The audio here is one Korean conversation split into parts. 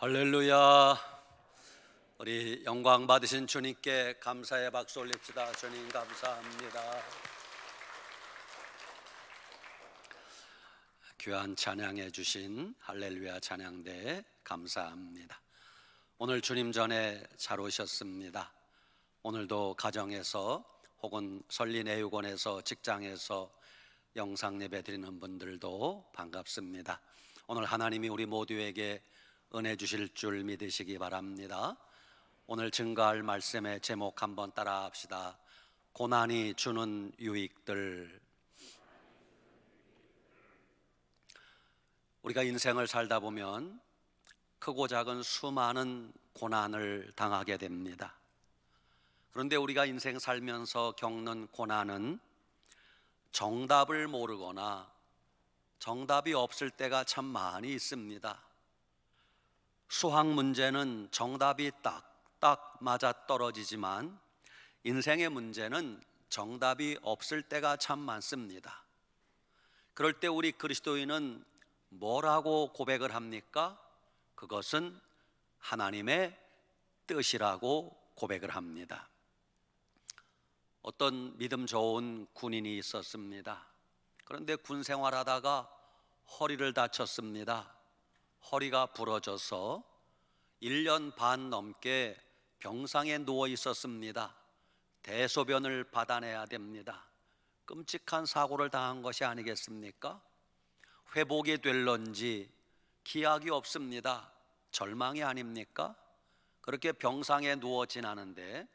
할렐루야. 우리 영광 받으신 주님께 감사의 박수 올립시다. 주님 감사합니다. 귀한 찬양해 주신 할렐루야 찬양대 감사합니다. 오늘 주님 전에 잘 오셨습니다. 오늘도 가정에서 혹은 설리내유권에서 직장에서 영상 예배 드리는 분들도 반갑습니다. 오늘 하나님이 우리 모두에게 은혜 주실 줄 믿으시기 바랍니다. 오늘 증거할 말씀의 제목 한번 따라 합시다. 고난이 주는 유익들. 우리가 인생을 살다 보면 크고 작은 수많은 고난을 당하게 됩니다. 그런데 우리가 인생 살면서 겪는 고난은 정답을 모르거나 정답이 없을 때가 참 많이 있습니다. 수학 문제는 정답이 딱딱 맞아떨어지지만 인생의 문제는 정답이 없을 때가 참 많습니다. 그럴 때 우리 그리스도인은 뭐라고 고백을 합니까? 그것은 하나님의 뜻이라고 고백을 합니다. 어떤 믿음 좋은 군인이 있었습니다. 그런데 군 생활하다가 허리를 다쳤습니다. 허리가 부러져서 1년 반 넘게 병상에 누워 있었습니다. 대소변을 받아내야 됩니다. 끔찍한 사고를 당한 것이 아니겠습니까? 회복이 될런지 기약이 없습니다. 절망이 아닙니까? 그렇게 병상에 누워 지나는데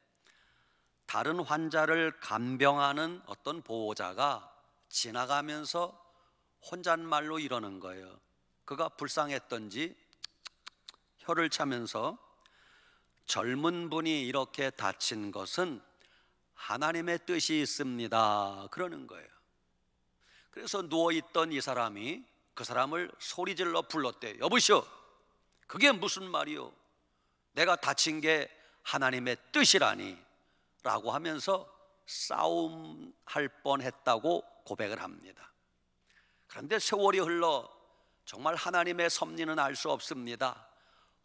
다른 환자를 간병하는 어떤 보호자가 지나가면서 혼잣말로 이러는 거예요. 그가 불쌍했던지 혀를 차면서 젊은 분이 이렇게 다친 것은 하나님의 뜻이 있습니다 그러는 거예요. 그래서 누워있던 이 사람이 그 사람을 소리질러 불렀대요. 여보시오, 그게 무슨 말이오? 내가 다친 게 하나님의 뜻이라니 라고 하면서 싸움할 뻔했다고 고백을 합니다. 그런데 세월이 흘러 정말 하나님의 섭리는 알 수 없습니다.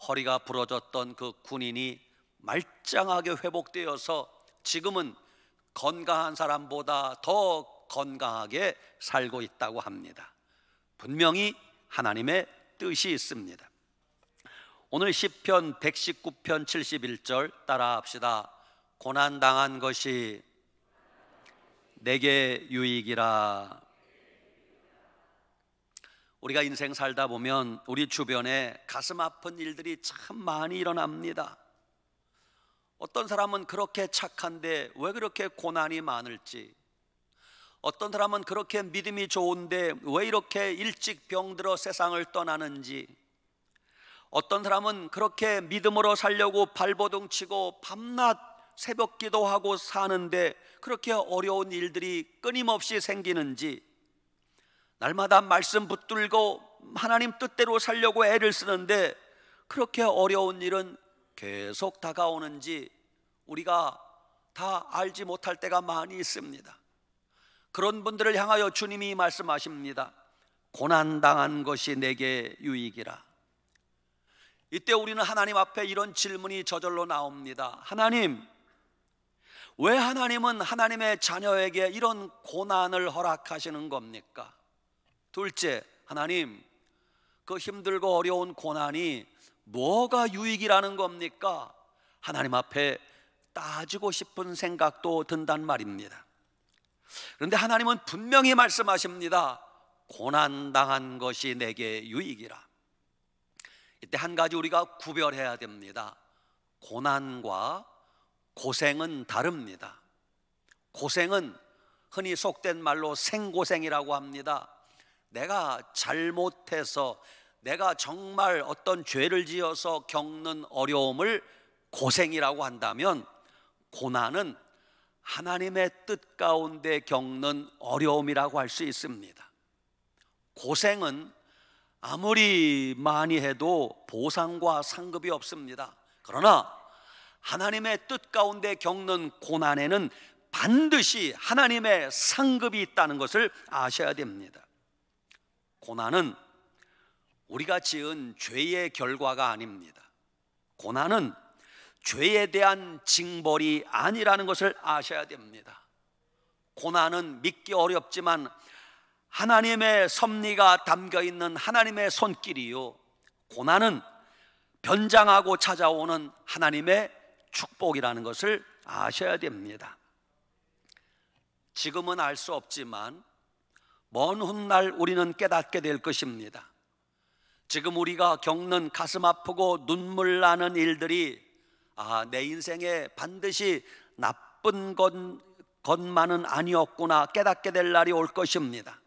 허리가 부러졌던 그 군인이 말짱하게 회복되어서 지금은 건강한 사람보다 더 건강하게 살고 있다고 합니다. 분명히 하나님의 뜻이 있습니다. 오늘 시편 119편 71절 따라 합시다. 고난당한 것이 내게 유익이라. 우리가 인생 살다 보면 우리 주변에 가슴 아픈 일들이 참 많이 일어납니다. 어떤 사람은 그렇게 착한데 왜 그렇게 고난이 많을지, 어떤 사람은 그렇게 믿음이 좋은데 왜 이렇게 일찍 병들어 세상을 떠나는지, 어떤 사람은 그렇게 믿음으로 살려고 발버둥 치고 밤낮 새벽 기도하고 사는데 그렇게 어려운 일들이 끊임없이 생기는지, 날마다 말씀 붙들고 하나님 뜻대로 살려고 애를 쓰는데 그렇게 어려운 일은 계속 다가오는지 우리가 다 알지 못할 때가 많이 있습니다. 그런 분들을 향하여 주님이 말씀하십니다. 고난당한 것이 내게 유익이라. 이때 우리는 하나님 앞에 이런 질문이 저절로 나옵니다. 하나님, 왜 하나님은 하나님의 자녀에게 이런 고난을 허락하시는 겁니까? 둘째, 하나님, 그 힘들고 어려운 고난이 뭐가 유익이라는 겁니까? 하나님 앞에 따지고 싶은 생각도 든단 말입니다. 그런데 하나님은 분명히 말씀하십니다. 고난당한 것이 내게 유익이라. 이때 한 가지 우리가 구별해야 됩니다. 고난과 고생은 다릅니다. 고생은 흔히 속된 말로 생고생이라고 합니다. 내가 잘못해서, 내가 정말 어떤 죄를 지어서 겪는 어려움을 고생이라고 한다면, 고난은 하나님의 뜻 가운데 겪는 어려움이라고 할 수 있습니다. 고생은 아무리 많이 해도 보상과 상급이 없습니다. 그러나 하나님의 뜻 가운데 겪는 고난에는 반드시 하나님의 상급이 있다는 것을 아셔야 됩니다. 고난은 우리가 지은 죄의 결과가 아닙니다. 고난은 죄에 대한 징벌이 아니라는 것을 아셔야 됩니다. 고난은 믿기 어렵지만 하나님의 섭리가 담겨 있는 하나님의 손길이요, 고난은 변장하고 찾아오는 하나님의 축복이라는 것을 아셔야 됩니다. 지금은 알 수 없지만 먼 훗날 우리는 깨닫게 될 것입니다. 지금 우리가 겪는 가슴 아프고 눈물 나는 일들이 내 인생에 반드시 나쁜 것만은 아니었구나 깨닫게 될 날이 올 것입니다.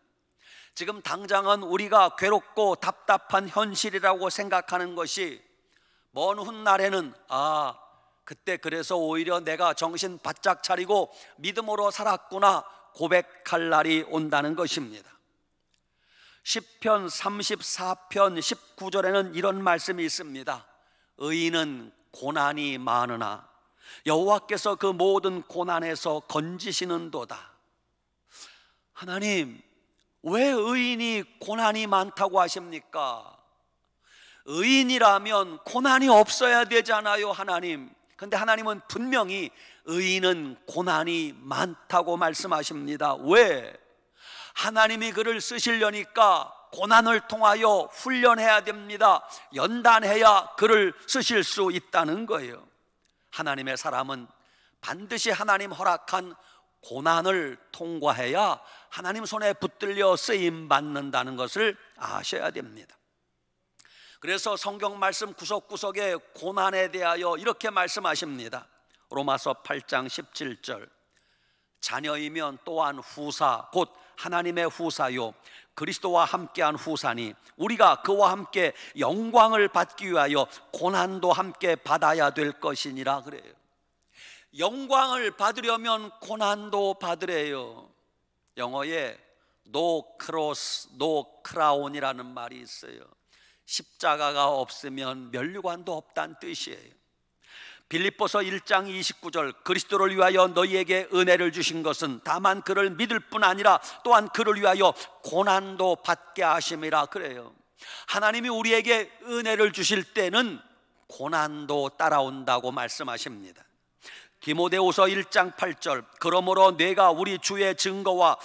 지금 당장은 우리가 괴롭고 답답한 현실이라고 생각하는 것이 먼 훗날에는 그때 그래서 오히려 내가 정신 바짝 차리고 믿음으로 살았구나 고백할 날이 온다는 것입니다. 시편 34편 19절에는 이런 말씀이 있습니다. 의인은 고난이 많으나 여호와께서 그 모든 고난에서 건지시는도다. 하나님, 왜 의인이 고난이 많다고 하십니까? 의인이라면 고난이 없어야 되잖아요, 하나님. 근데 하나님은 분명히 의인은 고난이 많다고 말씀하십니다. 왜? 하나님이 그를 쓰시려니까 고난을 통하여 훈련해야 됩니다. 연단해야 그를 쓰실 수 있다는 거예요. 하나님의 사람은 반드시 하나님 허락한 고난을 통과해야 하나님 손에 붙들려 쓰임 받는다는 것을 아셔야 됩니다. 그래서 성경 말씀 구석구석에 고난에 대하여 이렇게 말씀하십니다. 로마서 8장 17절, 자녀이면 또한 후사 곧 하나님의 후사요 그리스도와 함께한 후사니 우리가 그와 함께 영광을 받기 위하여 고난도 함께 받아야 될 것이니라 그래요. 영광을 받으려면 고난도 받으래요. 영어에 no cross, no crown이라는 말이 있어요. 십자가가 없으면 면류관도 없다는 뜻이에요. 빌립보서 1장 29절, 그리스도를 위하여 너희에게 은혜를 주신 것은 다만 그를 믿을 뿐 아니라 또한 그를 위하여 고난도 받게 하심이라 그래요. 하나님이 우리에게 은혜를 주실 때는 고난도 따라온다고 말씀하십니다. 디모데후서 1장 8절, 그러므로 내가 우리 주의 증거와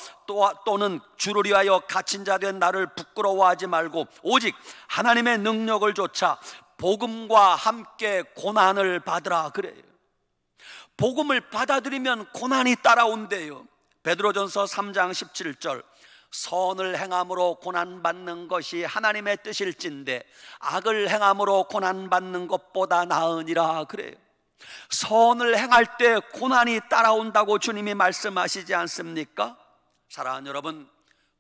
또는 주를 위하여 갇힌 자 된 나를 부끄러워하지 말고 오직 하나님의 능력을 조차 복음과 함께 고난을 받으라 그래요. 복음을 받아들이면 고난이 따라온대요. 베드로전서 3장 17절, 선을 행함으로 고난받는 것이 하나님의 뜻일진데 악을 행함으로 고난받는 것보다 나으니라 그래요. 선을 행할 때 고난이 따라온다고 주님이 말씀하시지 않습니까? 사랑하는 여러분,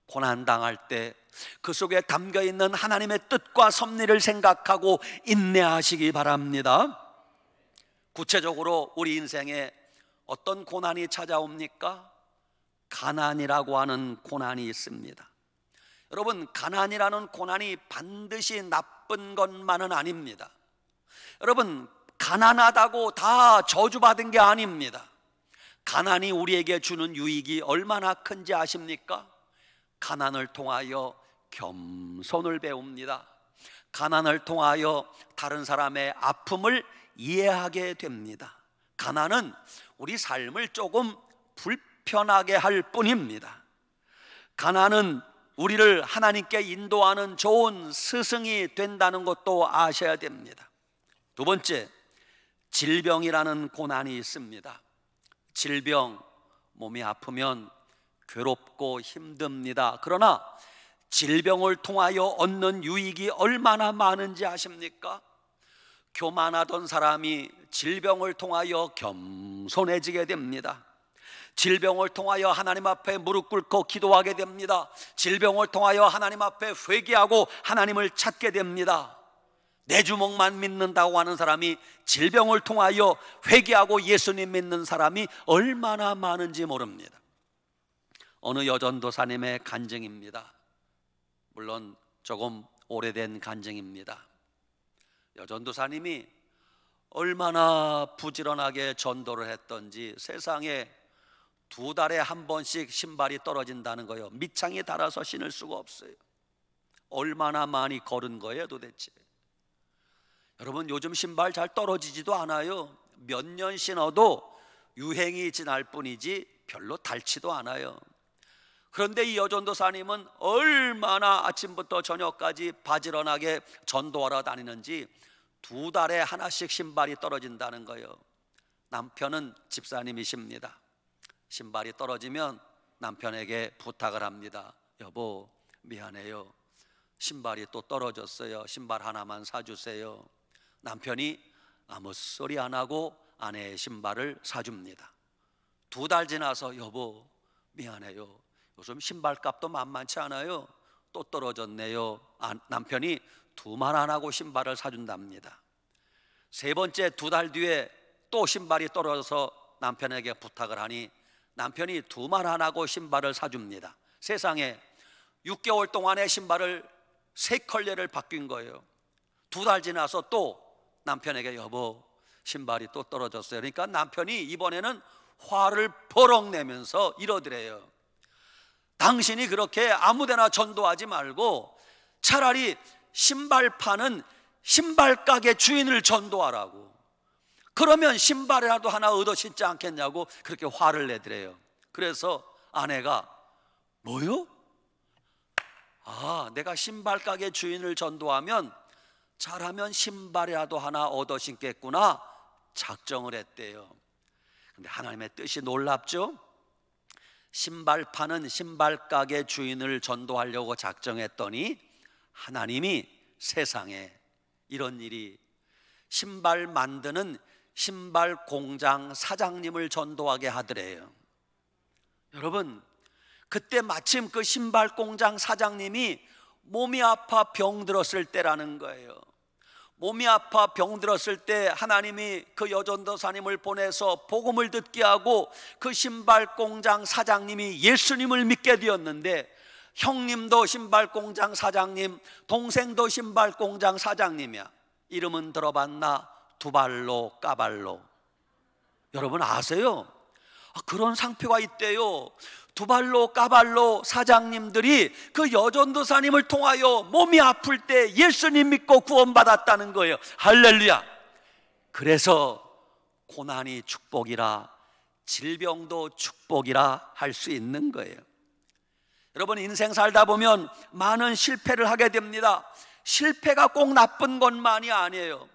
고난당할 때 그 속에 담겨있는 하나님의 뜻과 섭리를 생각하고 인내하시기 바랍니다. 구체적으로 우리 인생에 어떤 고난이 찾아옵니까? 가난이라고 하는 고난이 있습니다. 여러분, 가난이라는 고난이 반드시 나쁜 것만은 아닙니다. 여러분, 가난하다고 다 저주받은 게 아닙니다. 가난이 우리에게 주는 유익이 얼마나 큰지 아십니까? 가난을 통하여 겸손을 배웁니다. 가난을 통하여 다른 사람의 아픔을 이해하게 됩니다. 가난은 우리 삶을 조금 불편하게 할 뿐입니다. 가난은 우리를 하나님께 인도하는 좋은 스승이 된다는 것도 아셔야 됩니다. 두 번째, 질병이라는 고난이 있습니다. 질병, 몸이 아프면 괴롭고 힘듭니다. 그러나 질병을 통하여 얻는 유익이 얼마나 많은지 아십니까? 교만하던 사람이 질병을 통하여 겸손해지게 됩니다. 질병을 통하여 하나님 앞에 무릎 꿇고 기도하게 됩니다. 질병을 통하여 하나님 앞에 회개하고 하나님을 찾게 됩니다. 내 주먹만 믿는다고 하는 사람이 질병을 통하여 회개하고 예수님 믿는 사람이 얼마나 많은지 모릅니다. 어느 여전도사님의 간증입니다. 물론 조금 오래된 간증입니다. 여전도사님이 얼마나 부지런하게 전도를 했던지 세상에 2달에 한 번씩 신발이 떨어진다는 거예요. 밑창이 닳아서 신을 수가 없어요. 얼마나 많이 걸은 거예요 도대체? 여러분, 요즘 신발 잘 떨어지지도 않아요. 몇 년 신어도 유행이 지날 뿐이지 별로 닳지도 않아요. 그런데 이 여전도사님은 얼마나 아침부터 저녁까지 바지런하게 전도하러 다니는지 2달에 하나씩 신발이 떨어진다는 거예요. 남편은 집사님이십니다. 신발이 떨어지면 남편에게 부탁을 합니다. 여보, 미안해요. 신발이 또 떨어졌어요. 신발 하나만 사주세요. 남편이 아무 소리 안 하고 아내의 신발을 사줍니다. 2달 지나서 여보, 미안해요. 요즘 신발값도 만만치 않아요. 또 떨어졌네요. 남편이 2말 안 하고 신발을 사준답니다. 3번째 2달 뒤에 또 신발이 떨어져서 남편에게 부탁을 하니 남편이 2말 안 하고 신발을 사줍니다. 세상에 6개월 동안의 신발을 3컬레를 바뀐 거예요. 2달 지나서 또 남편에게 여보, 신발이 또 떨어졌어요. 그러니까 남편이 이번에는 화를 버럭 내면서 이러더래요. 당신이 그렇게 아무데나 전도하지 말고 차라리 신발 파는 신발 가게 주인을 전도하라고. 그러면 신발이라도 하나 얻어 신지 않겠냐고 그렇게 화를 내더래요. 그래서 아내가 뭐요? 내가 신발 가게 주인을 전도하면 잘하면 신발이라도 하나 얻어 신겠구나 작정을 했대요. 근데 하나님의 뜻이 놀랍죠? 신발 파는 신발 가게 주인을 전도하려고 작정했더니 하나님이 세상에 이런 일이 신발 만드는 신발 공장 사장님을 전도하게 하더래요. 여러분, 그때 마침 그 신발 공장 사장님이 몸이 아파 병들었을 때라는 거예요. 몸이 아파 병들었을 때 하나님이 그 여전도사님을 보내서 복음을 듣게 하고 그 신발 공장 사장님이 예수님을 믿게 되었는데, 형님도 신발 공장 사장님, 동생도 신발 공장 사장님이야. 이름은 들어봤나? 두발로 까발로. 여러분 아세요? 그런 상표가 있대요. 두발로 까발로 사장님들이 그 여전도사님을 통하여 몸이 아플 때 예수님 믿고 구원받았다는 거예요. 할렐루야. 그래서 고난이 축복이라, 질병도 축복이라 할 수 있는 거예요. 여러분, 인생 살다 보면 많은 실패를 하게 됩니다. 실패가 꼭 나쁜 것만이 아니에요.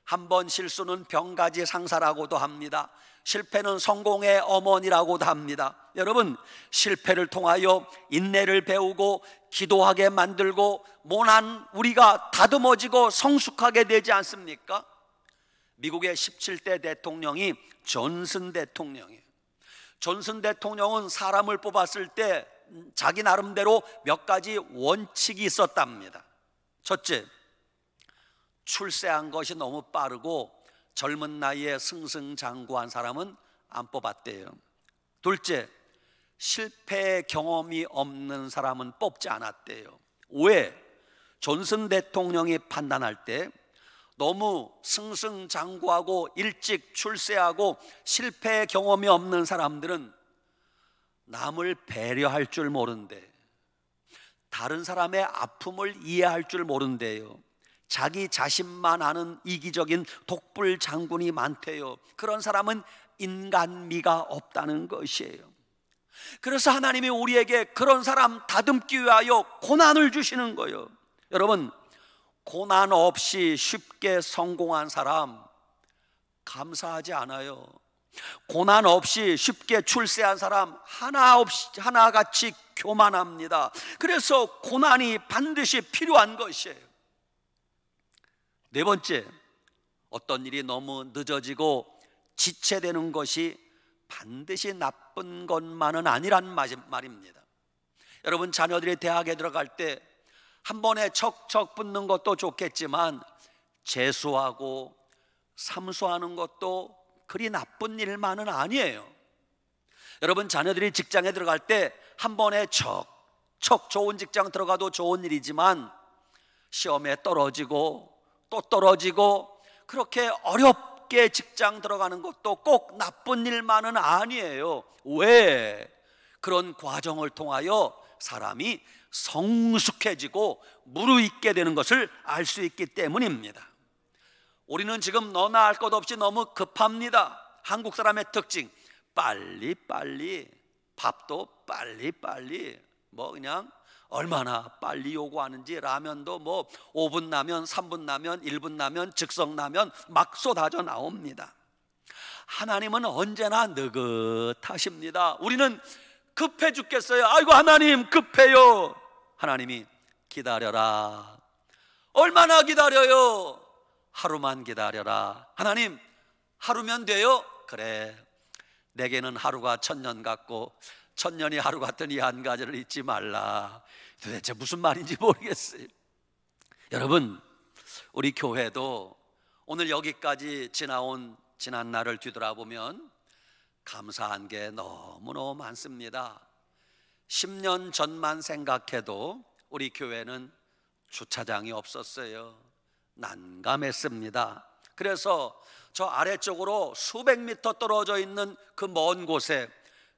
한 번 실수는 병가지 상사라고도 합니다. 실패는 성공의 어머니라고도 합니다. 여러분, 실패를 통하여 인내를 배우고 기도하게 만들고 모난 우리가 다듬어지고 성숙하게 되지 않습니까? 미국의 17대 대통령이 존슨 대통령이에요. 존슨 대통령은 사람을 뽑았을 때 자기 나름대로 몇 가지 원칙이 있었답니다. 첫째, 출세한 것이 너무 빠르고 젊은 나이에 승승장구한 사람은 안 뽑았대요. 둘째, 실패 경험이 없는 사람은 뽑지 않았대요. 왜? 존슨 대통령이 판단할 때 너무 승승장구하고 일찍 출세하고 실패 경험이 없는 사람들은 남을 배려할 줄 모른대. 다른 사람의 아픔을 이해할 줄 모른대요. 자기 자신만 아는 이기적인 독불 장군이 많대요. 그런 사람은 인간미가 없다는 것이에요. 그래서 하나님이 우리에게 그런 사람 다듬기 위하여 고난을 주시는 거예요. 여러분, 고난 없이 쉽게 성공한 사람 감사하지 않아요. 고난 없이 쉽게 출세한 사람 하나같이 교만합니다. 그래서 고난이 반드시 필요한 것이에요. 네 번째, 어떤 일이 너무 늦어지고 지체되는 것이 반드시 나쁜 것만은 아니란 말입니다. 여러분, 자녀들이 대학에 들어갈 때 한 번에 척척 붙는 것도 좋겠지만 재수하고 삼수하는 것도 그리 나쁜 일만은 아니에요. 여러분, 자녀들이 직장에 들어갈 때 한 번에 척척 좋은 직장 들어가도 좋은 일이지만 시험에 떨어지고 또 떨어지고 그렇게 어렵게 직장 들어가는 것도 꼭 나쁜 일만은 아니에요. 왜? 그런 과정을 통하여 사람이 성숙해지고 무르익게 되는 것을 알 수 있기 때문입니다. 우리는 지금 너나 할 것 없이 너무 급합니다. 한국 사람의 특징, 빨리빨리, 밥도 빨리빨리, 뭐 그냥 얼마나 빨리 요구하는지, 라면도 뭐 5분 나면, 3분 나면, 1분 나면, 즉석 나면 막 쏟아져 나옵니다. 하나님은 언제나 느긋하십니다. 우리는 급해 죽겠어요. 아이고 하나님 급해요. 하나님이 기다려라. 얼마나 기다려요? 하루만 기다려라. 하나님 하루면 돼요? 그래, 내게는 하루가 천년 같고 천년이 하루 같은 이 한 가지를 잊지 말라. 도대체 무슨 말인지 모르겠어요. 여러분, 우리 교회도 오늘 여기까지 지난 날을 뒤돌아보면 감사한 게 너무너무 많습니다. 10년 전만 생각해도 우리 교회는 주차장이 없었어요. 난감했습니다. 그래서 저 아래쪽으로 수백 미터 떨어져 있는 그 먼 곳에,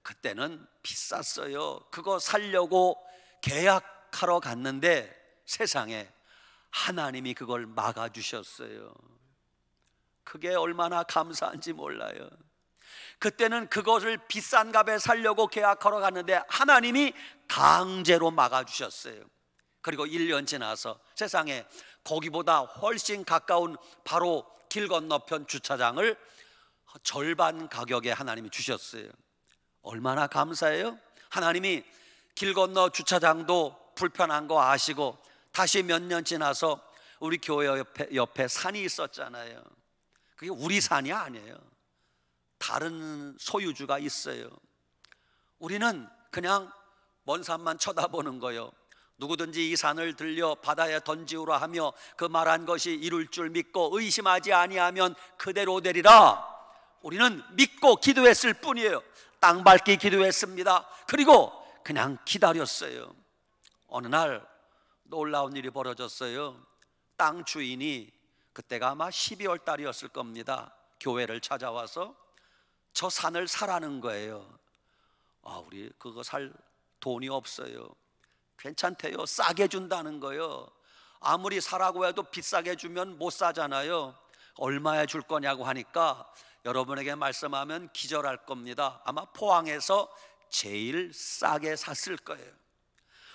그때는 비쌌어요. 그거 살려고 계약하러 갔는데 세상에 하나님이 그걸 막아주셨어요. 그게 얼마나 감사한지 몰라요. 그때는 그것을 비싼 값에 살려고 계약하러 갔는데 하나님이 강제로 막아주셨어요. 그리고 1년 지나서 세상에 거기보다 훨씬 가까운 바로 길 건너편 주차장을 절반 가격에 하나님이 주셨어요. 얼마나 감사해요. 하나님이 길 건너 주차장도 불편한 거 아시고 다시 몇 년 지나서 우리 교회 옆에 산이 있었잖아요. 그게 우리 산이 아니에요. 다른 소유주가 있어요. 우리는 그냥 먼 산만 쳐다보는 거예요. 누구든지 이 산을 들려 바다에 던지우라 하며 그 말한 것이 이룰 줄 믿고 의심하지 아니하면 그대로 되리라. 우리는 믿고 기도했을 뿐이에요. 땅 밟기 기도했습니다. 그리고 그냥 기다렸어요. 어느 날 놀라운 일이 벌어졌어요. 땅 주인이, 그때가 아마 12월 달이었을 겁니다, 교회를 찾아와서 저 산을 사라는 거예요. 우리 그거 살 돈이 없어요. 괜찮대요. 싸게 준다는 거예요. 아무리 사라고 해도 비싸게 주면 못 사잖아요. 얼마에 줄 거냐고 하니까 여러분에게 말씀하면 기절할 겁니다. 아마 포항에서 제일 싸게 샀을 거예요.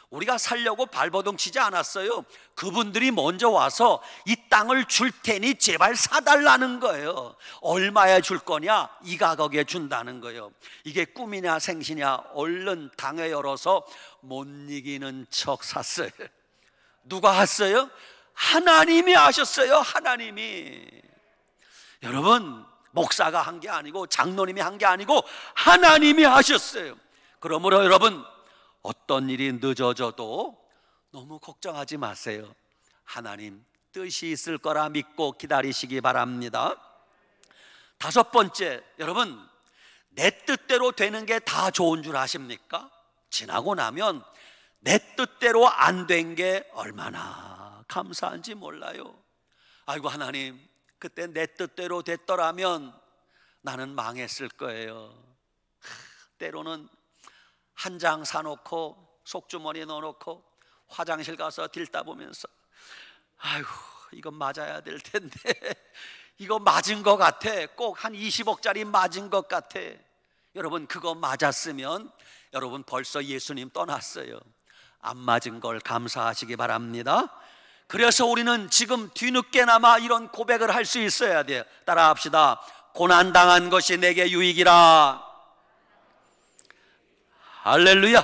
우리가 살려고 발버둥 치지 않았어요. 그분들이 먼저 와서 이 땅을 줄 테니 제발 사달라는 거예요. 얼마에 줄 거냐? 이 가격에 준다는 거예요. 이게 꿈이냐 생시냐? 얼른 당에 열어서 못 이기는 척 샀어요. 누가 했어요? 하나님이 하셨어요. 하나님이. 여러분, 목사가 한 게 아니고 장로님이 한 게 아니고 하나님이 하셨어요. 그러므로 여러분, 어떤 일이 늦어져도 너무 걱정하지 마세요. 하나님 뜻이 있을 거라 믿고 기다리시기 바랍니다. 다섯 번째, 여러분, 내 뜻대로 되는 게 다 좋은 줄 아십니까? 지나고 나면 내 뜻대로 안 된 게 얼마나 감사한지 몰라요. 아이고 하나님, 그때 내 뜻대로 됐더라면 나는 망했을 거예요. 때로는 한 장 사놓고 속주머니에 넣어놓고 화장실 가서 들다 보면서 아이고 이거 맞아야 될 텐데 이거 맞은 것 같아. 꼭 한 20억짜리 맞은 것 같아. 여러분, 그거 맞았으면 여러분 벌써 예수님 떠났어요. 안 맞은 걸 감사하시기 바랍니다. 그래서 우리는 지금 뒤늦게나마 이런 고백을 할 수 있어야 돼요. 따라합시다. 고난당한 것이 내게 유익이라. 할렐루야.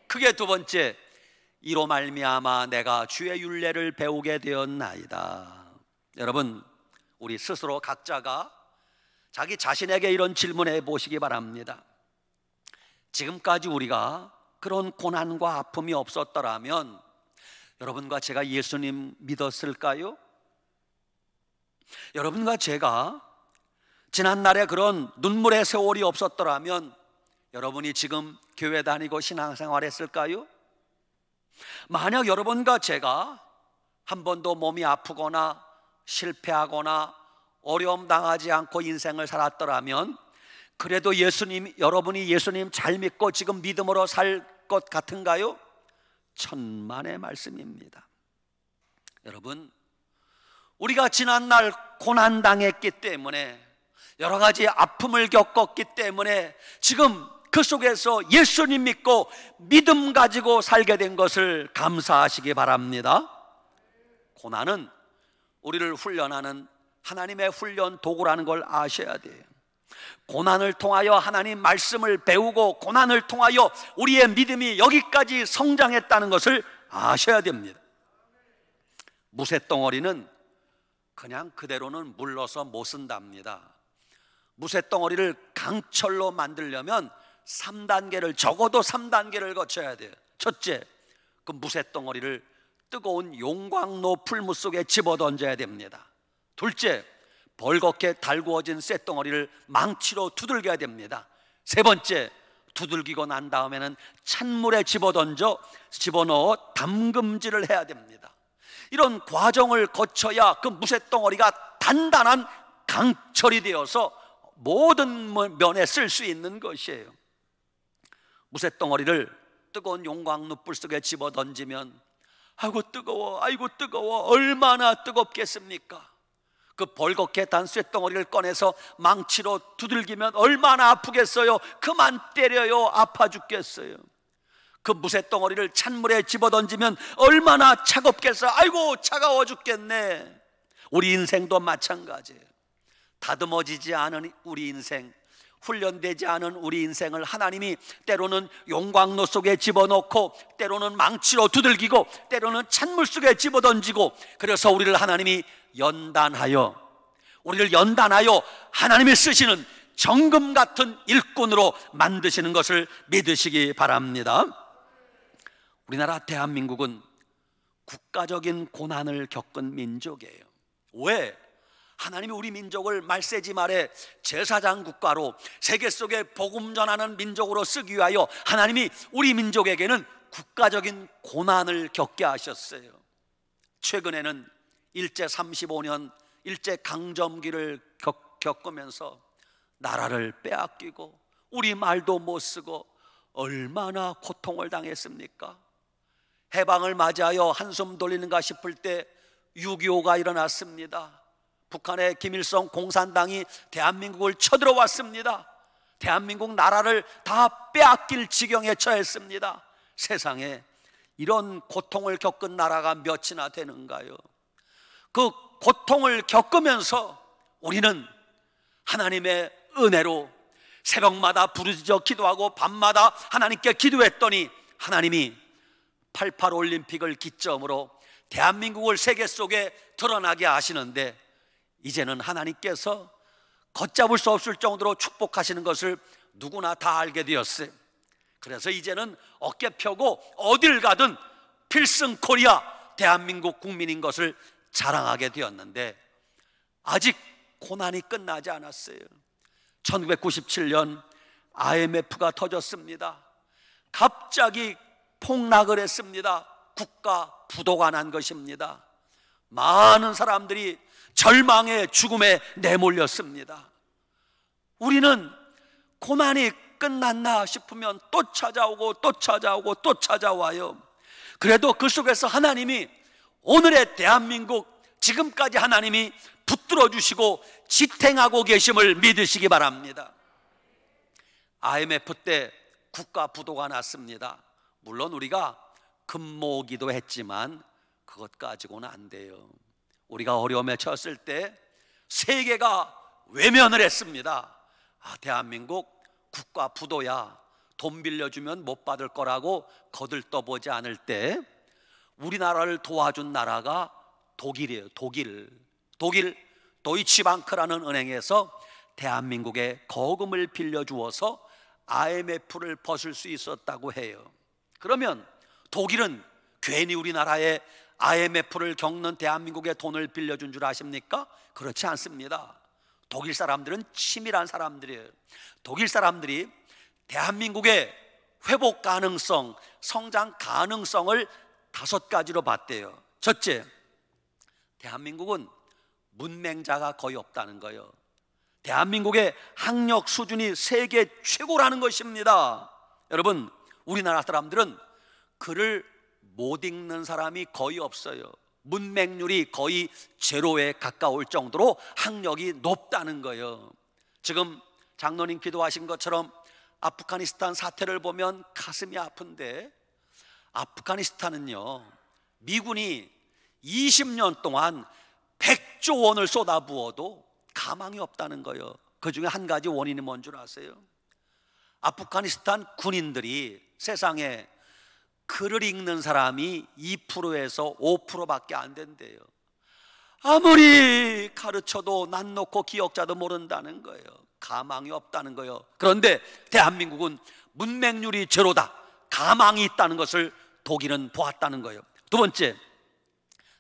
그게 두 번째, 이로 말미암아 내가 주의 율례를 배우게 되었나이다. 여러분, 우리 스스로 각자가 자기 자신에게 이런 질문해 보시기 바랍니다. 지금까지 우리가 그런 고난과 아픔이 없었더라면 여러분과 제가 예수님 믿었을까요? 여러분과 제가 지난날에 그런 눈물의 세월이 없었더라면 여러분이 지금 교회 다니고 신앙생활 했을까요? 만약 여러분과 제가 한 번도 몸이 아프거나 실패하거나 어려움 당하지 않고 인생을 살았더라면 그래도 여러분이 예수님 잘 믿고 지금 믿음으로 살 것 같은가요? 천만의 말씀입니다. 여러분, 우리가 지난날 고난당했기 때문에, 여러 가지 아픔을 겪었기 때문에 지금 그 속에서 예수님 믿고 믿음 가지고 살게 된 것을 감사하시기 바랍니다. 고난은 우리를 훈련하는 하나님의 훈련 도구라는 걸 아셔야 돼요. 고난을 통하여 하나님 말씀을 배우고, 고난을 통하여 우리의 믿음이 여기까지 성장했다는 것을 아셔야 됩니다. 무쇠덩어리는 그냥 그대로는 물러서 못 쓴답니다. 무쇠덩어리를 강철로 만들려면 3단계를, 적어도 3단계를 거쳐야 돼요. 첫째, 그 무쇠덩어리를 뜨거운 용광로 풀무 속에 집어던져야 됩니다. 둘째, 벌겋게 달구어진 쇳덩어리를 망치로 두들겨야 됩니다. 세 번째, 두들기고 난 다음에는 찬물에 집어넣어 담금질을 해야 됩니다. 이런 과정을 거쳐야 그 무쇠덩어리가 단단한 강철이 되어서 모든 면에 쓸 수 있는 것이에요. 무쇠덩어리를 뜨거운 용광로불 속에 집어던지면 아이고 뜨거워, 아이고 뜨거워, 얼마나 뜨겁겠습니까? 그 벌겋게 단 쇳덩어리를 꺼내서 망치로 두들기면 얼마나 아프겠어요? 그만 때려요, 아파 죽겠어요. 그 무쇠덩어리를 찬물에 집어던지면 얼마나 차갑겠어요? 아이고 차가워 죽겠네. 우리 인생도 마찬가지예요. 다듬어지지 않은 우리 인생, 훈련되지 않은 우리 인생을 하나님이 때로는 용광로 속에 집어넣고, 때로는 망치로 두들기고, 때로는 찬물 속에 집어던지고, 그래서 우리를 하나님이 우리를 연단하여 하나님이 쓰시는 정금 같은 일꾼으로 만드시는 것을 믿으시기 바랍니다. 우리나라 대한민국은 국가적인 고난을 겪은 민족이에요. 왜? 하나님이 우리 민족을 말세지 말에 제사장 국가로, 세계 속에 복음 전하는 민족으로 쓰기 위하여 하나님이 우리 민족에게는 국가적인 고난을 겪게 하셨어요. 최근에는 일제 35년 일제 강점기를 겪으면서 나라를 빼앗기고 우리 말도 못 쓰고 얼마나 고통을 당했습니까? 해방을 맞이하여 한숨 돌리는가 싶을 때 6.25가 일어났습니다. 북한의 김일성 공산당이 대한민국을 쳐들어왔습니다. 대한민국 나라를 다 빼앗길 지경에 처했습니다. 세상에 이런 고통을 겪은 나라가 몇이나 되는가요? 그 고통을 겪으면서 우리는 하나님의 은혜로 새벽마다 부르짖어 기도하고 밤마다 하나님께 기도했더니 하나님이 88 올림픽을 기점으로 대한민국을 세계 속에 드러나게 하시는데, 이제는 하나님께서 걷잡을 수 없을 정도로 축복하시는 것을 누구나 다 알게 되었어요. 그래서 이제는 어깨 펴고 어딜 가든 필승 코리아 대한민국 국민인 것을 자랑하게 되었는데, 아직 고난이 끝나지 않았어요. 1997년 IMF가 터졌습니다. 갑자기 폭락을 했습니다. 국가 부도가 난 것입니다. 많은 사람들이 절망의 죽음에 내몰렸습니다. 우리는 고난이 끝났나 싶으면 또 찾아오고 또 찾아오고 또 찾아와요. 그래도 그 속에서 하나님이 오늘의 대한민국, 지금까지 하나님이 붙들어 주시고 지탱하고 계심을 믿으시기 바랍니다. IMF 때 국가 부도가 났습니다. 물론 우리가 금모기도 했지만 그것 가지고는 안 돼요. 우리가 어려움에 처했을 때 세계가 외면을 했습니다. 대한민국 국가 부도야, 돈 빌려주면 못 받을 거라고 거들떠보지 않을 때 우리나라를 도와준 나라가 독일이에요. 독일 도이치방크라는 은행에서 대한민국에 거금을 빌려주어서 IMF를 벗을 수 있었다고 해요. 그러면 독일은 괜히 우리나라에 IMF를 겪는 대한민국에 돈을 빌려준 줄 아십니까? 그렇지 않습니다. 독일 사람들은 치밀한 사람들이에요. 독일 사람들이 대한민국의 회복 가능성, 성장 가능성을 5가지로 봤대요. 첫째, 대한민국은 문맹자가 거의 없다는 거예요. 대한민국의 학력 수준이 세계 최고라는 것입니다. 여러분, 우리나라 사람들은 글을 못 읽는 사람이 거의 없어요. 문맹률이 거의 제로에 가까울 정도로 학력이 높다는 거예요. 지금 장로님 기도하신 것처럼 아프가니스탄 사태를 보면 가슴이 아픈데, 아프가니스탄은요, 미군이 20년 동안 100조 원을 쏟아부어도 가망이 없다는 거예요. 그 중에 한 가지 원인이 뭔 줄 아세요? 아프가니스탄 군인들이 세상에 글을 읽는 사람이 2%에서 5%밖에 안 된대요. 아무리 가르쳐도 난 놓고 기억자도 모른다는 거예요. 가망이 없다는 거예요. 그런데 대한민국은 문맹률이 제로다, 가망이 있다는 것을 독일은 보았다는 거예요. 두 번째,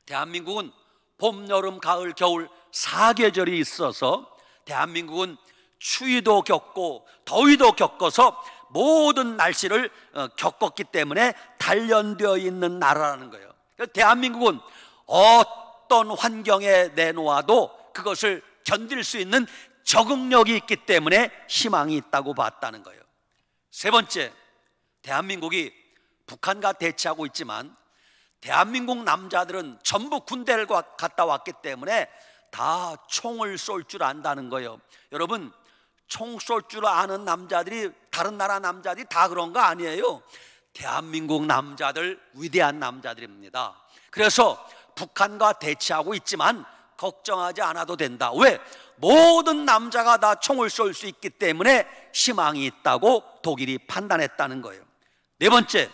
대한민국은 봄, 여름, 가을, 겨울 4계절이 있어서 대한민국은 추위도 겪고 더위도 겪어서 모든 날씨를 겪었기 때문에 단련되어 있는 나라라는 거예요. 대한민국은 어떤 환경에 내놓아도 그것을 견딜 수 있는 적응력이 있기 때문에 희망이 있다고 봤다는 거예요. 세 번째, 대한민국이 북한과 대치하고 있지만 대한민국 남자들은 전부 군대를 갔다 왔기 때문에 다 총을 쏠 줄 안다는 거예요. 여러분, 총 쏠 줄 아는 남자들이 다른 나라 남자들이 다 그런 거 아니에요. 대한민국 남자들 위대한 남자들입니다. 그래서 북한과 대치하고 있지만 걱정하지 않아도 된다. 왜? 모든 남자가 다 총을 쏠 수 있기 때문에 희망이 있다고 독일이 판단했다는 거예요. 네 번째,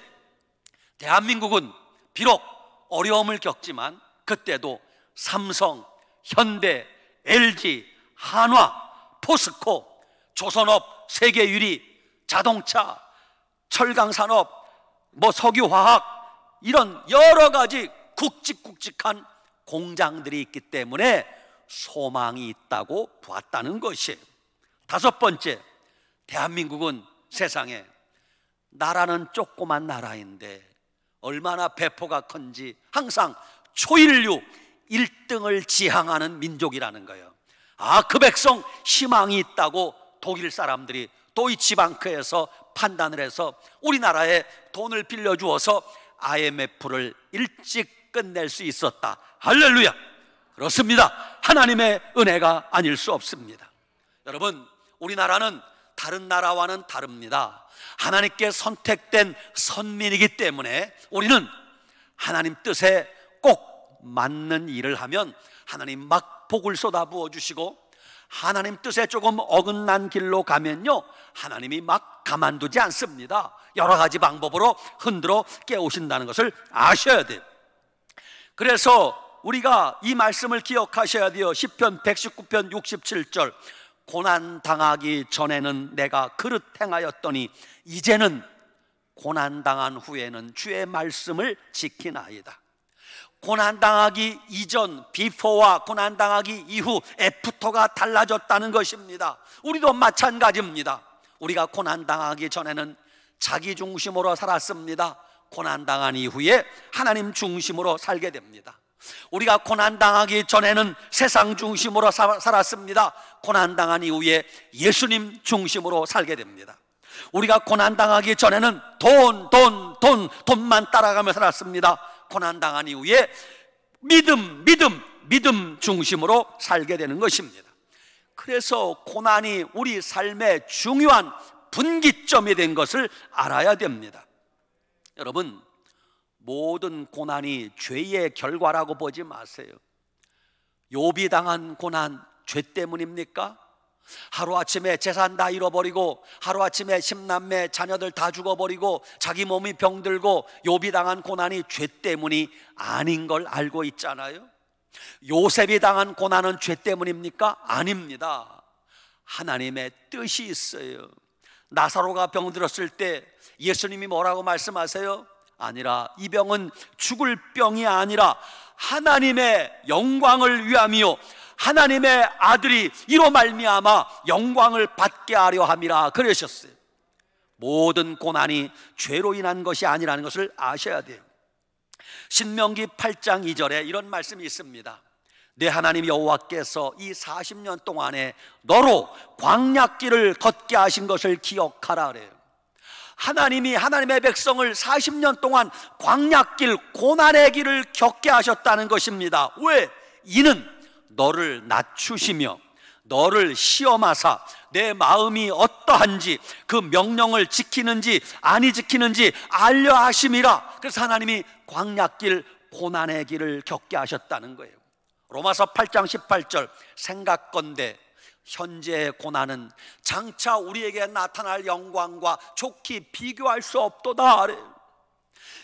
대한민국은 비록 어려움을 겪지만 그때도 삼성, 현대, LG, 한화, 포스코, 조선업, 세계유리, 자동차, 철강산업, 석유화학, 이런 여러 가지 굵직굵직한 공장들이 있기 때문에 소망이 있다고 보았다는 것이에요. 다섯 번째, 대한민국은 세상에 나라는 조그만 나라인데 얼마나 배포가 큰지 항상 초인류 1등을 지향하는 민족이라는 거예요. 그 백성 희망이 있다고 독일 사람들이 도이치방크에서 판단을 해서 우리나라에 돈을 빌려주어서 IMF를 일찍 끝낼 수 있었다. 할렐루야! 그렇습니다. 하나님의 은혜가 아닐 수 없습니다. 여러분, 우리나라는 다른 나라와는 다릅니다. 하나님께 선택된 선민이기 때문에 우리는 하나님 뜻에 꼭 맞는 일을 하면 하나님 막 복을 쏟아부어 주시고, 하나님 뜻에 조금 어긋난 길로 가면요, 하나님이 막 가만두지 않습니다. 여러 가지 방법으로 흔들어 깨우신다는 것을 아셔야 돼요. 그래서 우리가 이 말씀을 기억하셔야 돼요. 시편 119편 67절, 고난당하기 전에는 내가 그릇 행하였더니 이제는 고난당한 후에는 주의 말씀을 지키나이다. 고난당하기 이전, 비포와 고난당하기 이후, 애프터가 달라졌다는 것입니다. 우리도 마찬가지입니다. 우리가 고난당하기 전에는 자기 중심으로 살았습니다. 고난당한 이후에 하나님 중심으로 살게 됩니다. 우리가 고난당하기 전에는 세상 중심으로 살았습니다. 고난당한 이후에 예수님 중심으로 살게 됩니다. 우리가 고난당하기 전에는 돈만 따라가며 살았습니다. 고난당한 이후에 믿음 중심으로 살게 되는 것입니다. 그래서 고난이 우리 삶의 중요한 분기점이 된 것을 알아야 됩니다. 여러분, 모든 고난이 죄의 결과라고 보지 마세요. 욥이 당한 고난 죄 때문입니까? 하루아침에 재산 다 잃어버리고, 하루아침에 10남매 자녀들 다 죽어버리고, 자기 몸이 병들고, 욥이 당한 고난이 죄 때문이 아닌 걸 알고 있잖아요. 요셉이 당한 고난은 죄 때문입니까? 아닙니다. 하나님의 뜻이 있어요. 나사로가 병들었을 때 예수님이 뭐라고 말씀하세요? 아니라 이 병은 죽을 병이 아니라 하나님의 영광을 위함이요 하나님의 아들이 이로 말미암아 영광을 받게 하려 함이라 그러셨어요. 모든 고난이 죄로 인한 것이 아니라는 것을 아셔야 돼요. 신명기 8장 2절에 이런 말씀이 있습니다. 내 하나님 여호와께서 이 40년 동안에 너로 광야길을 걷게 하신 것을 기억하라 그래요. 하나님이 하나님의 백성을 40년 동안 광야길, 고난의 길을 겪게 하셨다는 것입니다. 왜? 이는 너를 낮추시며 너를 시험하사 내 마음이 어떠한지 그 명령을 지키는지 아니 지키는지 알려 하심이라. 그래서 하나님이 광야길, 고난의 길을 겪게 하셨다는 거예요. 로마서 8장 18절, 생각건대 현재의 고난은 장차 우리에게 나타날 영광과 좋게 비교할 수 없도다.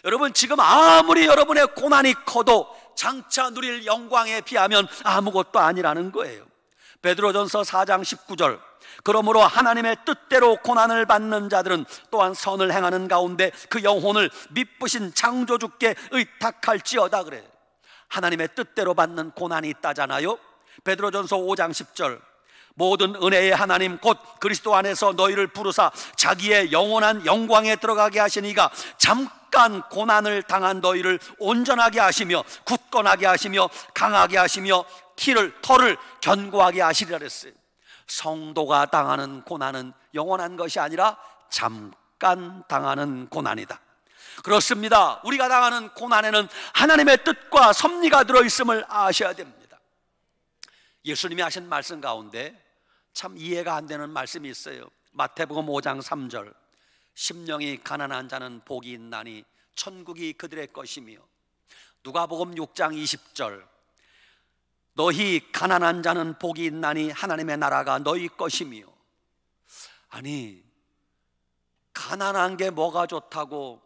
여러분, 지금 아무리 여러분의 고난이 커도 장차 누릴 영광에 비하면 아무것도 아니라는 거예요. 베드로전서 4장 19절, 그러므로 하나님의 뜻대로 고난을 받는 자들은 또한 선을 행하는 가운데 그 영혼을 미쁘신 창조주께 의탁할지어다. 그래. 하나님의 뜻대로 받는 고난이 있다잖아요. 베드로전서 5장 10절, 모든 은혜의 하나님 곧 그리스도 안에서 너희를 부르사 자기의 영원한 영광에 들어가게 하시니가 잠깐 고난을 당한 너희를 온전하게 하시며 굳건하게 하시며 강하게 하시며 털을 견고하게 하시리라 그랬어요. 성도가 당하는 고난은 영원한 것이 아니라 잠깐 당하는 고난이다. 그렇습니다. 우리가 당하는 고난에는 하나님의 뜻과 섭리가 들어있음을 아셔야 됩니다. 예수님이 하신 말씀 가운데 참 이해가 안 되는 말씀이 있어요. 마태복음 5장 3절, 심령이 가난한 자는 복이 있나니 천국이 그들의 것이며, 누가복음 6장 20절, 너희 가난한 자는 복이 있나니 하나님의 나라가 너희 것이며. 아니, 가난한 게 뭐가 좋다고?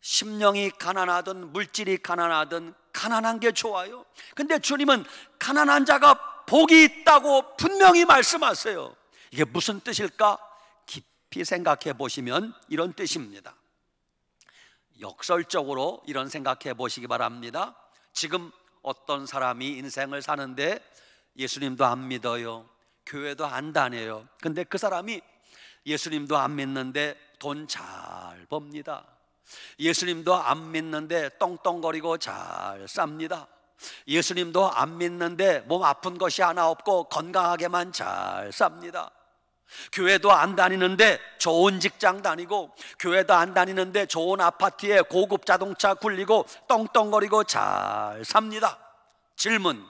심령이 가난하든 물질이 가난하든 가난한 게 좋아요? 근데 주님은 가난한 자가 복이 있다고 분명히 말씀하세요. 이게 무슨 뜻일까? 깊이 생각해 보시면 이런 뜻입니다. 역설적으로 이런 생각해 보시기 바랍니다. 지금 어떤 사람이 인생을 사는데 예수님도 안 믿어요, 교회도 안 다녀요. 근데 그 사람이 예수님도 안 믿는데 돈 잘 법니다. 예수님도 안 믿는데 떵떵거리고 잘 쌉니다. 예수님도 안 믿는데 몸 아픈 것이 하나 없고 건강하게만 잘 삽니다. 교회도 안 다니는데 좋은 직장 다니고, 교회도 안 다니는데 좋은 아파트에 고급 자동차 굴리고 떵떵거리고 잘 삽니다. 질문,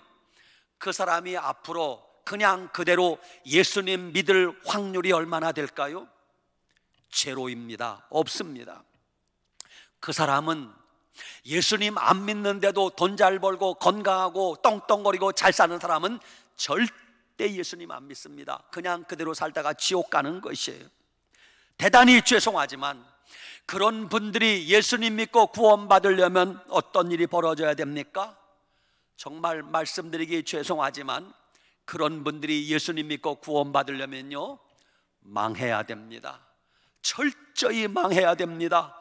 그 사람이 앞으로 그냥 그대로 예수님 믿을 확률이 얼마나 될까요? 제로입니다. 없습니다. 그 사람은 예수님 안 믿는데도 돈 잘 벌고 건강하고 떵떵거리고 잘 사는 사람은 절대 예수님 안 믿습니다. 그냥 그대로 살다가 지옥 가는 것이에요. 대단히 죄송하지만 그런 분들이 예수님 믿고 구원받으려면 어떤 일이 벌어져야 됩니까? 정말 말씀드리기 죄송하지만 그런 분들이 예수님 믿고 구원받으려면요, 망해야 됩니다. 철저히 망해야 됩니다.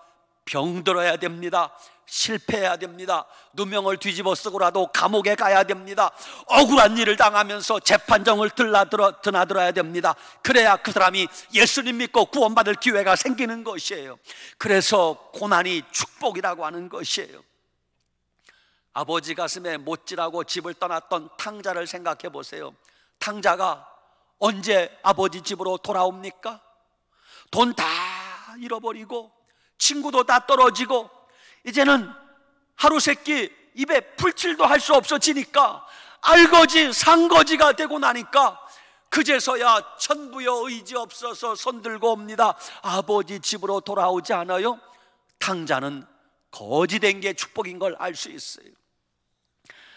병들어야 됩니다. 실패해야 됩니다. 누명을 뒤집어 쓰고라도 감옥에 가야 됩니다. 억울한 일을 당하면서 재판정을 드나들어야 됩니다. 그래야 그 사람이 예수님 믿고 구원받을 기회가 생기는 것이에요. 그래서 고난이 축복이라고 하는 것이에요. 아버지 가슴에 못질하고 집을 떠났던 탕자를 생각해 보세요. 탕자가 언제 아버지 집으로 돌아옵니까? 돈 다 잃어버리고 친구도 다 떨어지고 이제는 하루 세끼 입에 풀칠도 할 수 없어지니까 알거지 상거지가 되고 나니까 그제서야 천부여 의지 없어서 손들고 옵니다. 아버지 집으로 돌아오지 않아요? 탕자는 거지된 게 축복인 걸 알 수 있어요.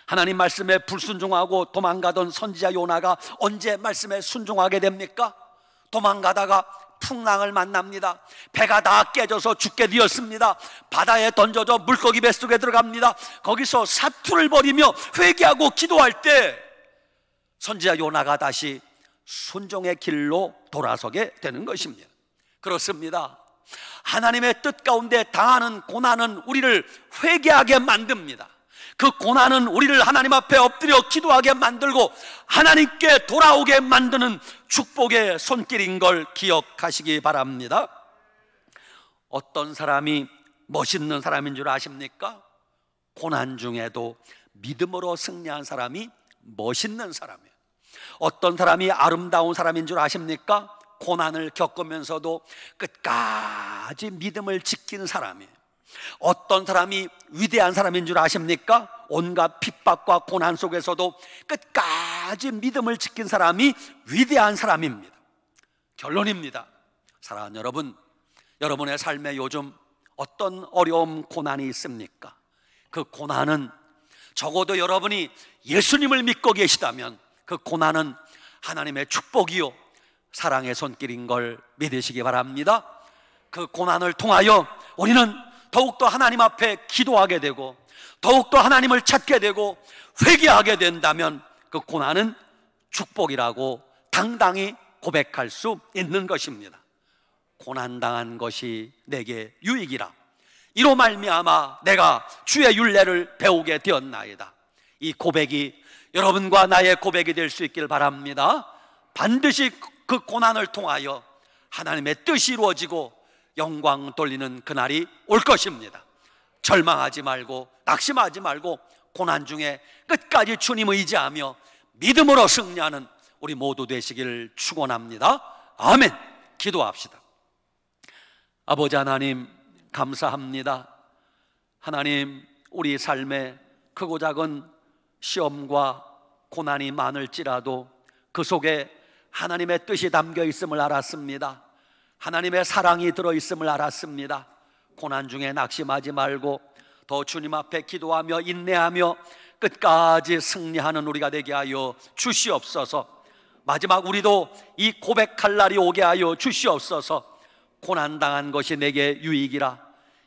하나님 말씀에 불순종하고 도망가던 선지자 요나가 언제 말씀에 순종하게 됩니까? 도망가다가 풍랑을 만납니다. 배가 다 깨져서 죽게 되었습니다. 바다에 던져져 물고기 뱃속에 들어갑니다. 거기서 사투를 벌이며 회개하고 기도할 때 선지자 요나가 다시 순종의 길로 돌아서게 되는 것입니다. 그렇습니다. 하나님의 뜻 가운데 당하는 고난은 우리를 회개하게 만듭니다. 그 고난은 우리를 하나님 앞에 엎드려 기도하게 만들고 하나님께 돌아오게 만드는 축복의 손길인 걸 기억하시기 바랍니다. 어떤 사람이 멋있는 사람인 줄 아십니까? 고난 중에도 믿음으로 승리한 사람이 멋있는 사람이에요. 어떤 사람이 아름다운 사람인 줄 아십니까? 고난을 겪으면서도 끝까지 끝까지 믿음을 지킨 사람이에요. 어떤 사람이 위대한 사람인 줄 아십니까? 온갖 핍박과 고난 속에서도 끝까지 믿음을 지킨 사람이 위대한 사람입니다. 결론입니다. 사랑하는 여러분, 여러분의 삶에 요즘 어떤 어려움, 고난이 있습니까? 그 고난은 적어도 여러분이 예수님을 믿고 계시다면 그 고난은 하나님의 축복이요 사랑의 손길인 걸 믿으시기 바랍니다. 그 고난을 통하여 우리는 더욱더 하나님 앞에 기도하게 되고 더욱더 하나님을 찾게 되고 회개하게 된다면 그 고난은 축복이라고 당당히 고백할 수 있는 것입니다. 고난당한 것이 내게 유익이라 이로 말미암아 내가 주의 율례를 배우게 되었나이다. 이 고백이 여러분과 나의 고백이 될 수 있길 바랍니다. 반드시 그 고난을 통하여 하나님의 뜻이 이루어지고 영광 돌리는 그날이 올 것입니다. 절망하지 말고 낙심하지 말고 고난 중에 끝까지 주님 의지하며 믿음으로 승리하는 우리 모두 되시길 축원합니다. 아멘. 기도합시다. 아버지 하나님 감사합니다. 하나님, 우리 삶에 크고 작은 시험과 고난이 많을지라도 그 속에 하나님의 뜻이 담겨 있음을 알았습니다. 하나님의 사랑이 들어있음을 알았습니다. 고난 중에 낙심하지 말고 더 주님 앞에 기도하며 인내하며 끝까지 승리하는 우리가 되게 하여 주시옵소서. 마지막 우리도 이 고백할 날이 오게 하여 주시옵소서. 고난당한 것이 내게 유익이라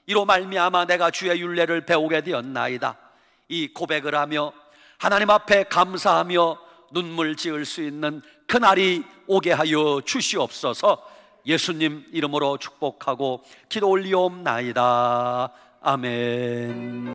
이로 말미암아 내가 주의 율례를 배우게 되었나이다. 이 고백을 하며 하나님 앞에 감사하며 눈물 지을 수 있는 그날이 오게 하여 주시옵소서. 예수님 이름으로 축복하고 기도 올리옵나이다. 아멘.